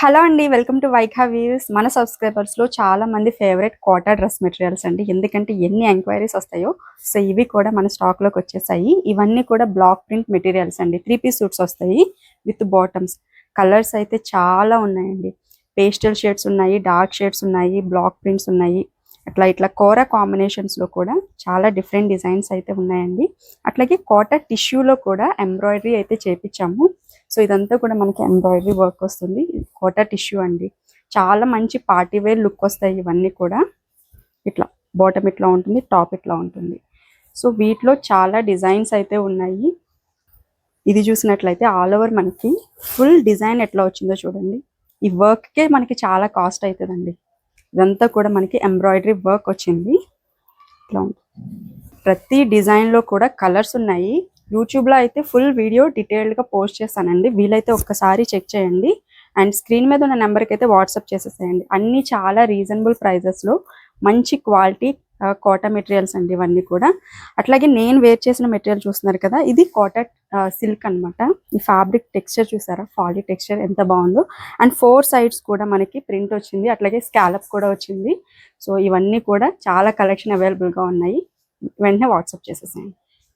Hello అండి, welcome to వైఖా views. మన సబ్స్క్రైబర్స్లో చాలా మంది ఫేవరెట్ కోటా డ్రెస్ మెటీరియల్స్ అండి. ఎందుకంటే ఎన్ని ఎంక్వైరీస్ వస్తాయో, సో ఇవి కూడా మన స్టాక్లోకి వచ్చేసాయి. ఇవన్నీ కూడా బ్లాక్ ప్రింట్ మెటీరియల్స్ అండి. 3 పీస్ సూట్స్ వస్తాయి విత్ బాటమ్స్. కలర్స్ అయితే చాలా ఉన్నాయండి. పేస్టల్ షేడ్స్ ఉన్నాయి, డార్క్ షేడ్స్ ఉన్నాయి, బ్లాక్ ప్రింట్స్ ఉన్నాయి. ఇట్లా కోరా కాంబినేషన్స్లో కూడా చాలా డిఫరెంట్ డిజైన్స్ అయితే ఉన్నాయండి. అట్లాగే కోటా టిష్యూలో కూడా ఎంబ్రాయిడరీ అయితే చేపించాము. సో ఇదంతా కూడా మనకి ఎంబ్రాయిడరీ వర్క్ వస్తుంది. కోటా టిష్యూ అండి. చాలా మంచి పార్టీ వేర్ లుక్ వస్తాయి ఇవన్నీ కూడా. ఇట్లా బాటమ్ ఇట్లా ఉంటుంది, టాప్ ఇట్లా ఉంటుంది. సో వీటిలో చాలా డిజైన్స్ అయితే ఉన్నాయి. ఇది చూసినట్లయితే ఆల్ ఓవర్ మనకి ఫుల్ డిజైన్ ఎట్లా వచ్చిందో చూడండి. ఈ వర్క్కే మనకి చాలా కాస్ట్ అవుతుందండి. ఇదంతా కూడా మనకి ఎంబ్రాయిడరీ వర్క్ వచ్చింది. ఇట్లా ఉంటుంది. ప్రతి డిజైన్లో కూడా కలర్స్ ఉన్నాయి. యూట్యూబ్లో అయితే ఫుల్ వీడియో డీటెయిల్డ్గా పోస్ట్ చేస్తానండి. వీలైతే ఒక్కసారి చెక్ చేయండి. అండ్ స్క్రీన్ మీద ఉన్న నెంబర్కి అయితే వాట్సాప్ చేసేసేయండి. అన్నీ చాలా రీజనబుల్ ప్రైజెస్లో మంచి క్వాలిటీ కోటా మెటీరియల్స్ అండి ఇవన్నీ కూడా. అట్లాగే నేను వేర్ చేసిన మెటీరియల్ చూస్తున్నారు కదా, ఇది కోటా సిల్క్ అనమాట. ఈ ఫ్యాబ్రిక్ టెక్స్చర్ చూసారా, ఫాలీ టెక్స్చర్ ఎంత బాగుందో. అండ్ 4 sides కూడా మనకి ప్రింట్ వచ్చింది, అట్లాగే స్కాలప్ కూడా వచ్చింది. సో ఇవన్నీ కూడా చాలా కలెక్షన్ అవైలబుల్గా ఉన్నాయి. వెంటనే వాట్సాప్ చేసేసేయండి.